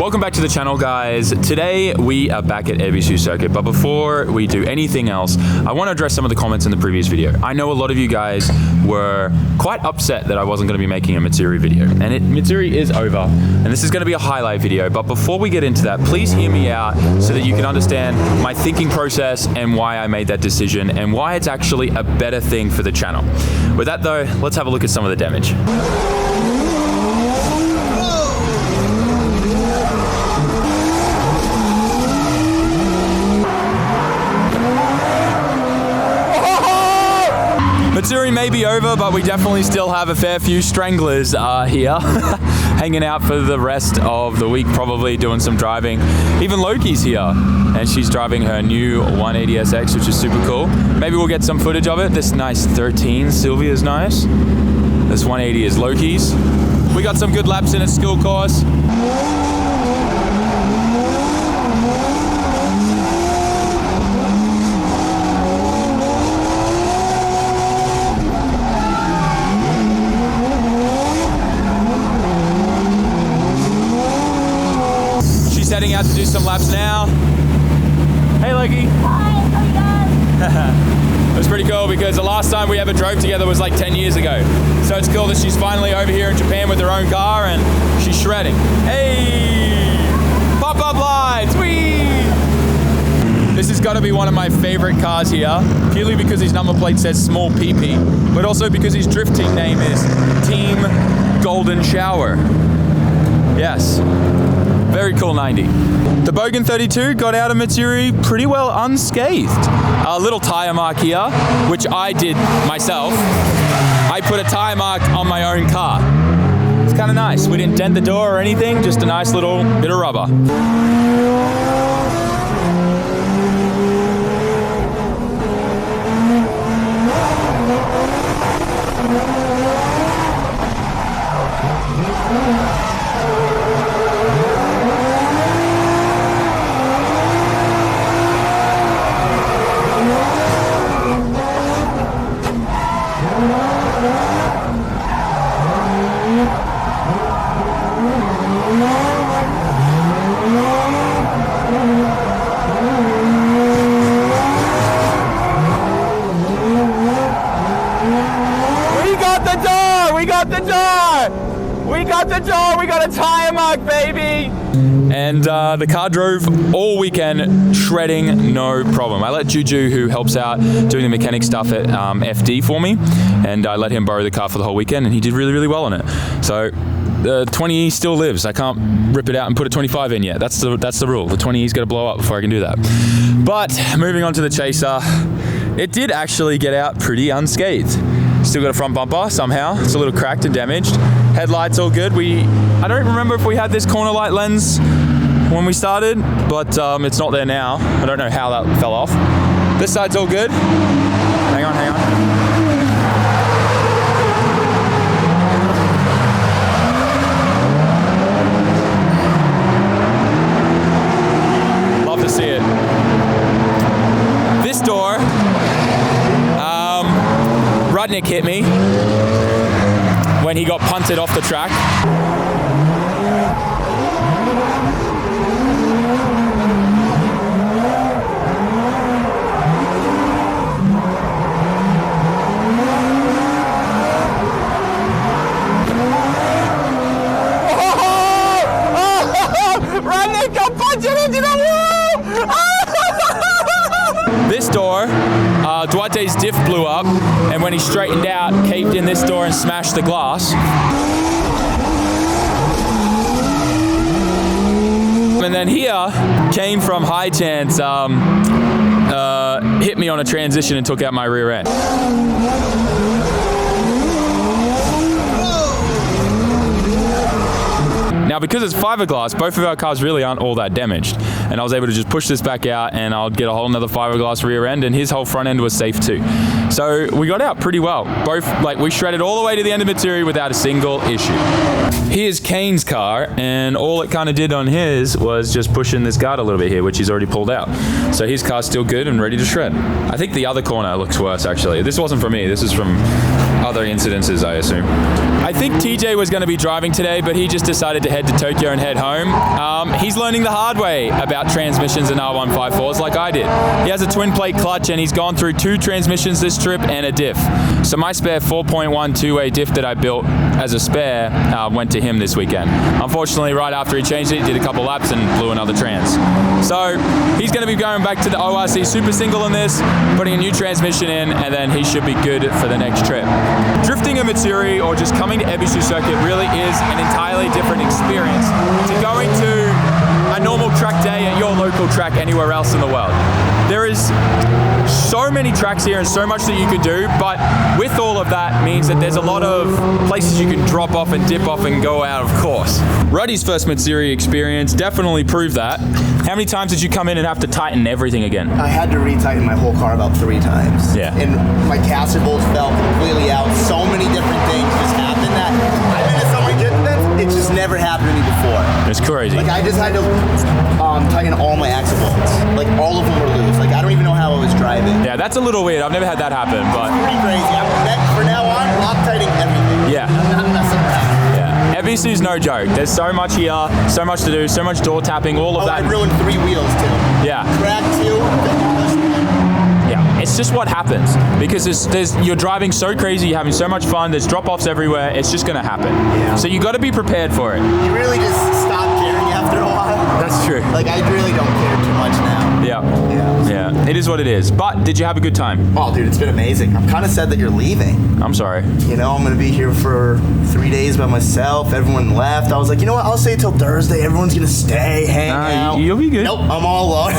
Welcome back to the channel, guys. Today we are back at Rys Circuit, but before we do anything else, I want to address some of the comments in the previous video. I know a lot of you guys were quite upset that I wasn't going to be making a Matsuri video, and Matsuri is over, and this is going to be a highlight video. But before we get into that, please hear me out so that you can understand my thinking process and why I made that decision and why it's actually a better thing for the channel. With that though, let's have a look at some of the damage. Matsuri may be over, but we definitely still have a fair few stranglers here, hanging out for the rest of the week, probably doing some driving. Even Loki's here, and she's driving her new 180SX, which is super cool. Maybe we'll get some footage of it. This nice 13 Sylvia's nice. This 180 is Loki's. We got some good laps in a skill course. Heading out to do some laps now. Hey Loki. Hi, how you It was pretty cool because the last time we ever drove together was like 10 years ago. So it's cool that she's finally over here in Japan with her own car and she's shredding. Hey! Pop-up lights! Whee! This has got to be one of my favorite cars here, purely because his number plate says small PP, but also because his drift team name is Team Golden Shower. Yes. Very cool 90. The Bogan 32 got out of Matsuri pretty well unscathed. A little tire mark here, which I did myself. I put a tire mark on my own car. It's kind of nice. We didn't dent the door or anything, just a nice little bit of rubber. We got a tire mark, baby! And the car drove all weekend, shredding, no problem. I let Juju, who helps out doing the mechanic stuff at FD for me, and I let him borrow the car for the whole weekend, and he did really, really well on it. So the 20E still lives. I can't rip it out and put a 25 in yet. That's the rule. The 20E's got to blow up before I can do that. But moving on to the Chaser, it did actually get out pretty unscathed. Still got a front bumper somehow. It's a little cracked and damaged. Headlights all good. I don't remember if we had this corner light lens when we started, but it's not there now. I don't know how that fell off. This side's all good. Hang on. Love to see it. This door, Rudnick hit me when he got punted off the track. Rudnick got punched into the wall! This door, Duarte's diff blew up, and when he straightened out, caved in this door and smashed the glass. And then here, Kane from High Tands hit me on a transition and took out my rear end. Now, because it's fiberglass, both of our cars really aren't all that damaged. And I was able to just push this back out and I'll get a whole nother fiberglass rear end, and his whole front end was safe too. So we got out pretty well. Both, we shredded all the way to the end of Matsuri without a single issue. Here's Kane's car, and all it kind of did on his was just pushing this guard a little bit here, which he's already pulled out. So his car's still good and ready to shred. I think the other corner looks worse, actually. This wasn't from me. This is from other incidences, I assume. I think TJ was going to be driving today, but he just decided to head to Tokyo and head home. He's learning the hard way about transmissions and R154s like I did. He has a twin plate clutch and he's gone through 2 transmissions this trip and a diff. So my spare 4.1 two-way diff that I built as a spare went to him this weekend. Unfortunately, right after he changed it, he did a couple laps and blew another trans. So he's going to be going back to the ORC Super Single in this, putting a new transmission in, and then he should be good for the next trip. Drifting a Matsuri or just coming to Ebisu Circuit really is an entirely different experience to going to a normal track day at your local track anywhere else in the world. There is so many tracks here and so much that you can do, but with all of that means that there's a lot of places you can drop off and dip off and go out of course. Ruddy's first Matsuri experience definitely proved that. How many times did you come in and have to tighten everything again? I had to retighten my whole car about 3 times. Yeah. And my caster bolts fell completely out. So many different things just happened that I've been to so many different things, it just never happened to me before. It's crazy. Like I just had to tighten all my axle bolts. Like all of them were loose. Like I don't even know how I was driving. Yeah, that's a little weird. I've never had that happen, but Pretty crazy. For now on, I'm tightening everything. yeah. I'm not messing around. Ebisu's no joke. There's so much here, so much to do, so much door tapping, all of Oh, that. I ruined 3 wheels too. Yeah. Crack 2. Yeah, it's just what happens because you're driving so crazy, you're having so much fun, there's drop-offs everywhere, it's just gonna happen. Yeah. So you gotta be prepared for it. You really just stop caring after a while. That's true. Like I really don't care too much now. Yeah, it is what it is. But did you have a good time? Oh, dude, it's been amazing. I'm kind of sad that you're leaving. I'm sorry. You know, I'm gonna be here for 3 days by myself. Everyone left. I was like, you know what? I'll stay till Thursday. Everyone's gonna stay, hang out. You'll be good. Nope, I'm all alone.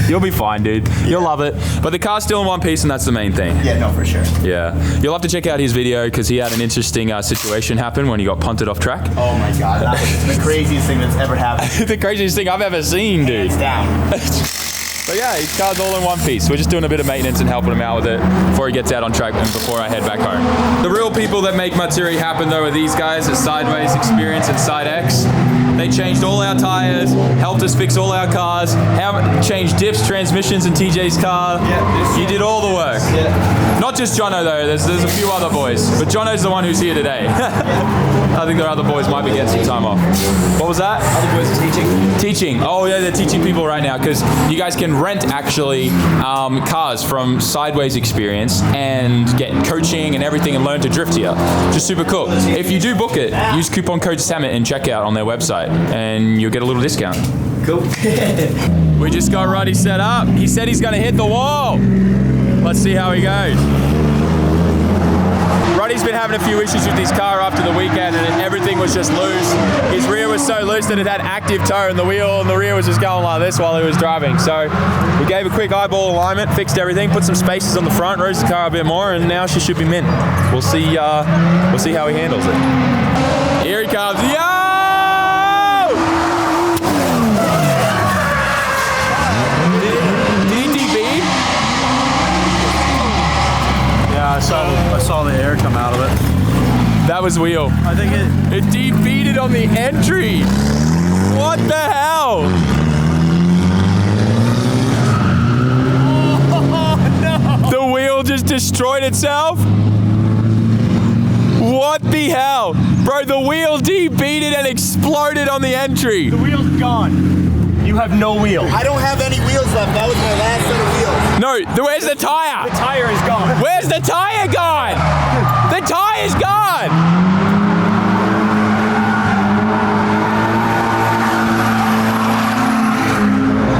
You'll be fine, dude. You'll love it. But the car's still in one piece, and that's the main thing. Yeah, no, for sure. Yeah. You'll have to check out his video because he had an interesting situation happen when he got punted off track. Oh my god, that was the craziest thing that's ever happened. The craziest thing I've ever seen, dude. Hands down. But yeah, his car's all in one piece. We're just doing a bit of maintenance and helping him out with it before he gets out on track and before I head back home. The real people that make Matsuri happen though are these guys at Sideways Experience and Side X. They changed all our tires, helped us fix all our cars, changed diffs, transmissions in TJ's car. Yeah, you did all the work. Yeah. Not just Jono though, there's a few other boys, but Jono's the one who's here today. I think their other boys might be getting some time off. What was that? Other boys are teaching. Teaching. Oh yeah, they're teaching people right now because you guys can rent actually cars from Sideways Experience and get coaching and everything and learn to drift here. Just super cool. If you do book it, use coupon code SAMMIT in checkout on their website and you'll get a little discount. Cool. We just got Rys set up. He said he's gonna hit the wall. Let's see how he goes. Ruddy's been having a few issues with his car after the weekend and everything was just loose. His rear was so loose that it had active toe and the wheel and the rear was just going like this while he was driving. So we gave a quick eyeball alignment, fixed everything, put some spaces on the front, raised the car a bit more, and now she should be mint. We'll see how he handles it. Here he comes. Yo! Did he DB? Yeah, I saw the air come out of it. That was wheel. I think It defeated on the entry. What the hell? Oh, no. The wheel just destroyed itself? What the hell? Bro, the wheel debeated and exploded on the entry. The wheel's gone. You have no wheel. I don't have any wheels left. That was my last set of wheels. No, where's the tire? The tire is gone. Where's the tire gone? The tire's gone.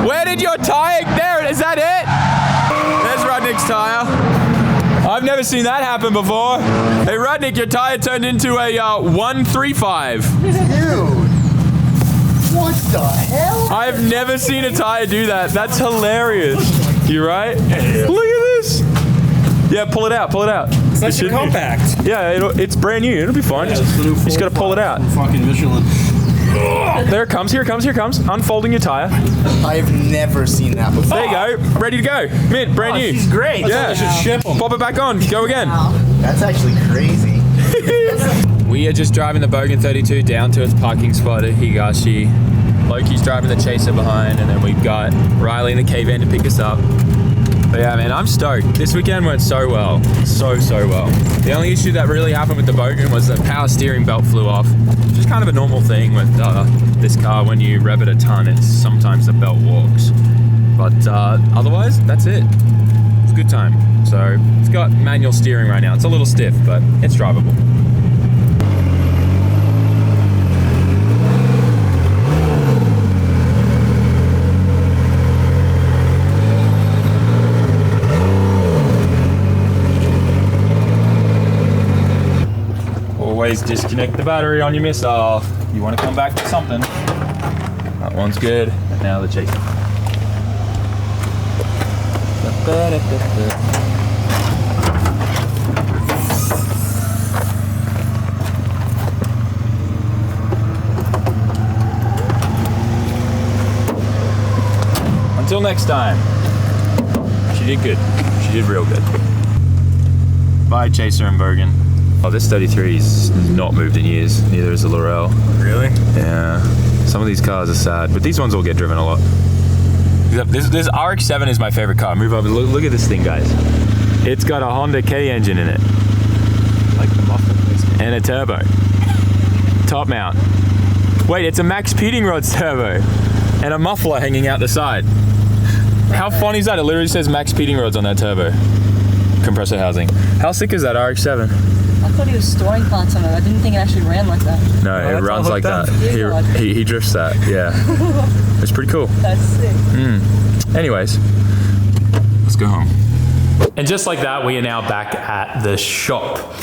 Where did your tire? There, is that it? There's Rudnick's tire. I've never seen that happen before. Hey Rudnick, your tire turned into a 135. Dude. What the hell? I've never seen a tire do that. That's hilarious. You right? Look at this. Yeah, pull it out. Pull it out. It's such a compact. Yeah, it's brand new. It'll be fine. You just gotta pull it out. Fucking Michelin. There it comes. Here it comes. Here it comes. Unfolding your tire. I've never seen that before. There you go. Ready to go. Mint. Brand new. She's great. Yeah. I should ship them. Pop it back on. Go again. That's actually crazy. We are just driving the Bogan 32 down to its parking spot at Higashi. Loki's driving the Chaser behind, and then we've got Riley in the K-van to pick us up. But yeah, man, I'm stoked. This weekend went so well. So well. The only issue that really happened with the Bogan was the power steering belt flew off. Which is kind of a normal thing with this car. When you rev it a ton, it's sometimes the belt walks. But otherwise, that's it. It's a good time. So it's got manual steering right now. It's a little stiff, but it's drivable. Always disconnect the battery on your missile. You want to come back to something. That one's good. And now the chaser. Until next time. She did good. She did real good. Bye, Chaser and Bogan. Oh, this 33's not moved in years. Neither is the Laurel. Really? Yeah. Some of these cars are sad, but these ones all get driven a lot. This RX-7 is my favorite car. Move over. Look at this thing, guys. It's got a Honda K engine in it. I like the muffler placement. And a turbo. Top mount. Wait, it's a Max Peating Rods turbo. And a muffler hanging out the side. How funny is that? It literally says Max Peating Rods on that turbo. Compressor housing. How sick is that RX-7? I thought he was storing parts on it. I didn't think it actually ran like that. No, it runs like that. He drifts that, yeah. It's pretty cool. That's sick. Anyways, let's go home. And just like that, we are now back at the shop.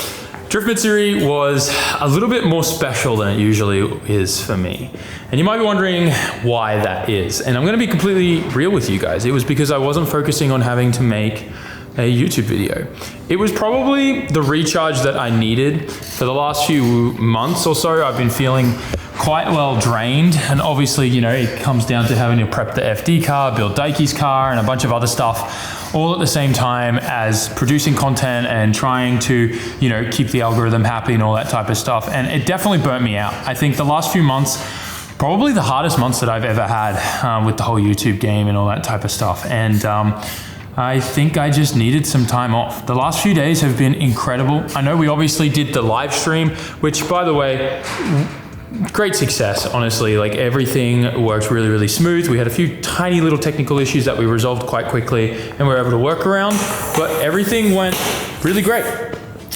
Drift Matsuri was a little bit more special than it usually is for me. And you might be wondering why that is. And I'm gonna be completely real with you guys. It was because I wasn't focusing on having to make a YouTube video. It was probably the recharge that I needed. For the last few months or so, I've been feeling quite well drained. And obviously, you know, it comes down to having to prep the FD car, build Daikie's car, and a bunch of other stuff, all at the same time as producing content and trying to, you know, keep the algorithm happy and all that type of stuff. And it definitely burnt me out. I think the last few months, probably the hardest months that I've ever had with the whole YouTube game and all that type of stuff. And I think I just needed some time off. The last few days have been incredible. I know we obviously did the live stream, which, by the way, great success, honestly. Like, everything worked really, really smooth. We had a few tiny little technical issues that we resolved quite quickly and we were able to work around, but everything went really great.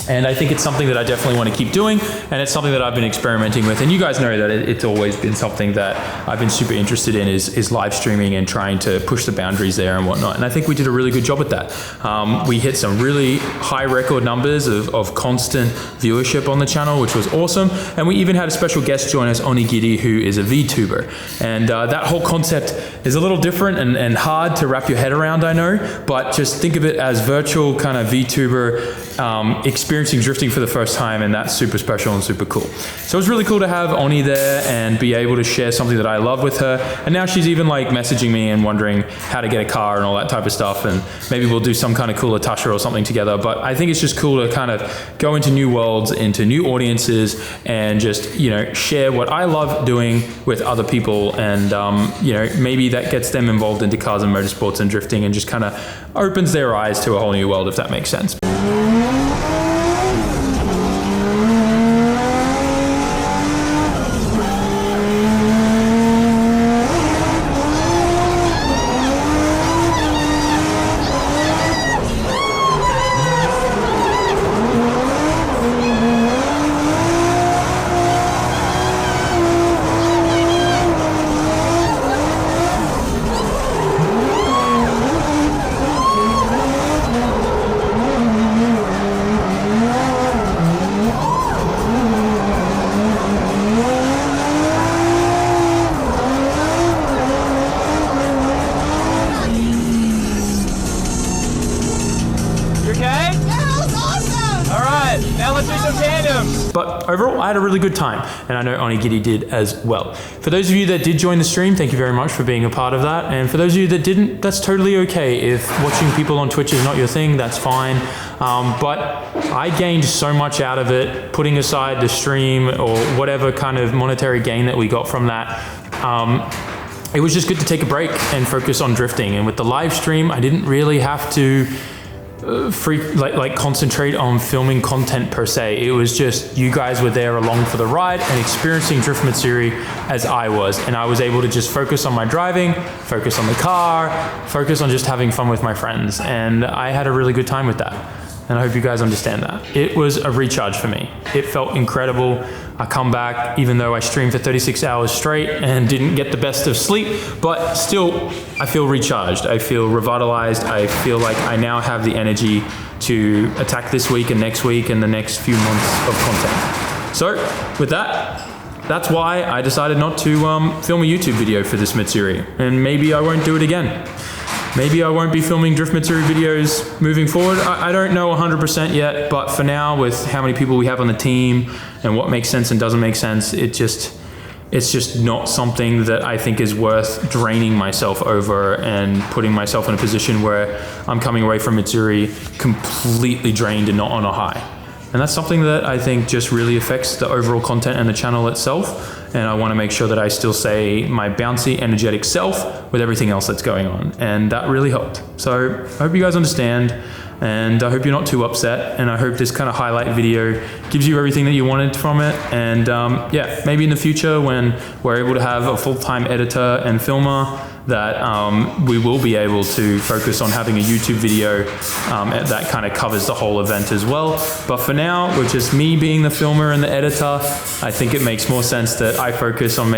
And I think it's something that I definitely want to keep doing, and it's something that I've been experimenting with. And you guys know that it's always been something that I've been super interested in is live streaming and trying to push the boundaries there and whatnot. And I think we did a really good job at that. We hit some really high record numbers of constant viewership on the channel, which was awesome. And we even had a special guest join us, Onigiri, who is a VTuber. And that whole concept is a little different and hard to wrap your head around, I know, but just think of it as virtual kind of VTuber experiencing drifting for the first time, and that's super special and super cool. So it was really cool to have Oni there and be able to share something that I love with her. And now she's even like messaging me and wondering how to get a car and all that type of stuff, and maybe we'll do some kind of cool Atasha or something together. But I think it's just cool to kind of go into new worlds, into new audiences, and just, you know, share what I love doing with other people. And you know, maybe that gets them involved into cars and motorsports and drifting, and just kind of opens their eyes to a whole new world, if that makes sense. But overall, I had a really good time, and I know Onigiri did as well. For those of you that did join the stream, thank you very much for being a part of that. And for those of you that didn't, that's totally okay. If watching people on Twitch is not your thing, that's fine. But I gained so much out of it, putting aside the stream or whatever kind of monetary gain that we got from that. it was just good to take a break and focus on drifting. And with the live stream, I didn't really have to concentrate on filming content per se. It was just you guys were there along for the ride and experiencing Drift Matsuri as I was, and I was able to just focus on my driving, focus on the car, focus on just having fun with my friends, and I had a really good time with that. And I hope you guys understand that. It was a recharge for me. It felt incredible. I come back, even though I streamed for 36 hours straight and didn't get the best of sleep, but still, I feel recharged. I feel revitalized. I feel like I now have the energy to attack this week and next week and the next few months of content. So with that, that's why I decided not to film a YouTube video for this Matsuri. And maybe I won't do it again. Maybe I won't be filming Drift Matsuri videos moving forward. I don't know 100% yet, but for now, with how many people we have on the team and what makes sense and doesn't make sense, it's just not something that I think is worth draining myself over and putting myself in a position where I'm coming away from Matsuri completely drained and not on a high. And that's something that I think just really affects the overall content and the channel itself. And I want to make sure that I still say my bouncy, energetic self with everything else that's going on. And that really helped. So I hope you guys understand, and I hope you're not too upset. And I hope this kind of highlight video gives you everything that you wanted from it. And yeah, maybe in the future when we're able to have a full-time editor and filmer, that we will be able to focus on having a YouTube video that kind of covers the whole event as well. But for now, with just me being the filmer and the editor, I think it makes more sense that I focus on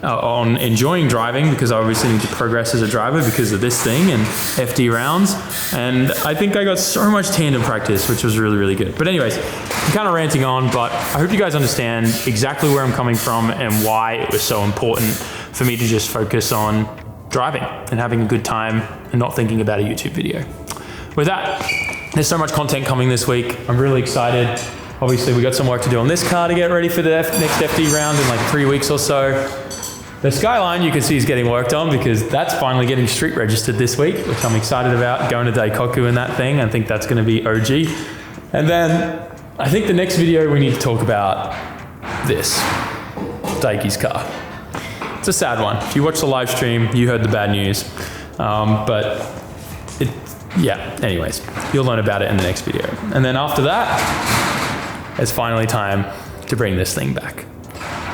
on enjoying driving, because I obviously need to progress as a driver because of this thing and FD rounds. And I think I got so much tandem practice, which was really, really good. But anyways, I'm kind of ranting on, but I hope you guys understand exactly where I'm coming from and why it was so important for me to just focus on driving and having a good time and not thinking about a YouTube video. With that, there's so much content coming this week. I'm really excited. Obviously, we got some work to do on this car to get ready for the next FD round in like 3 weeks or so. The Skyline, you can see, is getting worked on because that's finally getting street registered this week, which I'm excited about, going to Daikoku and that thing. I think that's going to be OG. And then I think the next video we need to talk about this, Daiki's car. It's a sad one. If you watched the live stream, you heard the bad news. Yeah, anyways, you'll learn about it in the next video. And then after that, it's finally time to bring this thing back.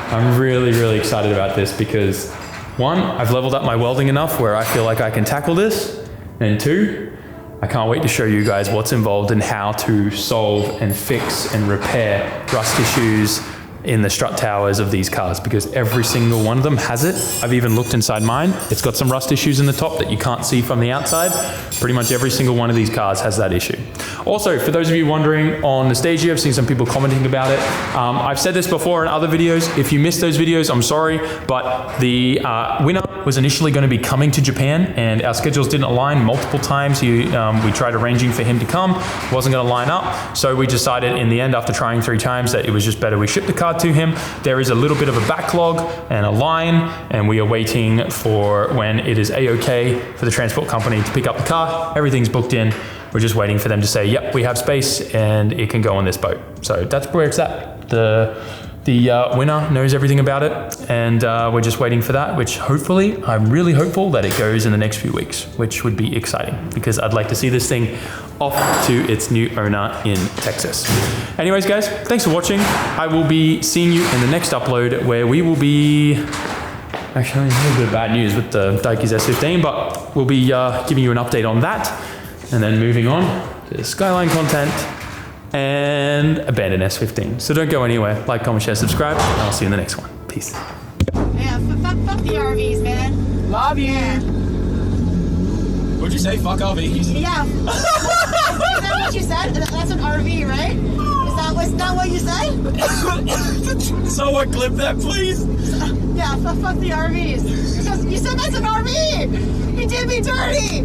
I'm really, really excited about this because, one, I've leveled up my welding enough where I feel like I can tackle this. And two, I can't wait to show you guys what's involved in how to solve and fix and repair rust issues in the strut towers of these cars, because every single one of them has it. I've even looked inside mine. It's got some rust issues in the top that you can't see from the outside. Pretty much every single one of these cars has that issue. Also, for those of you wondering, on the stage here, I've seen some people commenting about it. I've said this before in other videos. If you missed those videos, I'm sorry, but the winner was initially going to be coming to Japan, and our schedules didn't align multiple times. We tried arranging for him to come, wasn't going to line up, so we decided in the end, after trying 3 times, that it was just better we ship the car to him. There is a little bit of a backlog and a line, and we are waiting for when it is a-okay for the transport company to pick up the car. Everything's booked in. We're just waiting for them to say, yep, we have space and it can go on this boat. So that's where it's at. The winner knows everything about it, and we're just waiting for that, which hopefully, I'm really hopeful that it goes in the next few weeks, which would be exciting because I'd like to see this thing off to its new owner in Texas. Anyways, guys, thanks for watching. I will be seeing you in the next upload where we will be, actually a little bit of bad news with the Daiki's S15, but we'll be giving you an update on that, and then moving on to the Skyline content and abandon S15. So don't go anywhere. Like, comment, share, subscribe, and I'll see you in the next one. Peace. Yeah, fuck the RVs, man. Love you. What'd you say? Fuck RVs? Yeah. Is that what you said? That's an RV, right? Is that what you said? Someone clip that, please. Yeah, fuck the RVs. Because you said that's an RV. He did me dirty.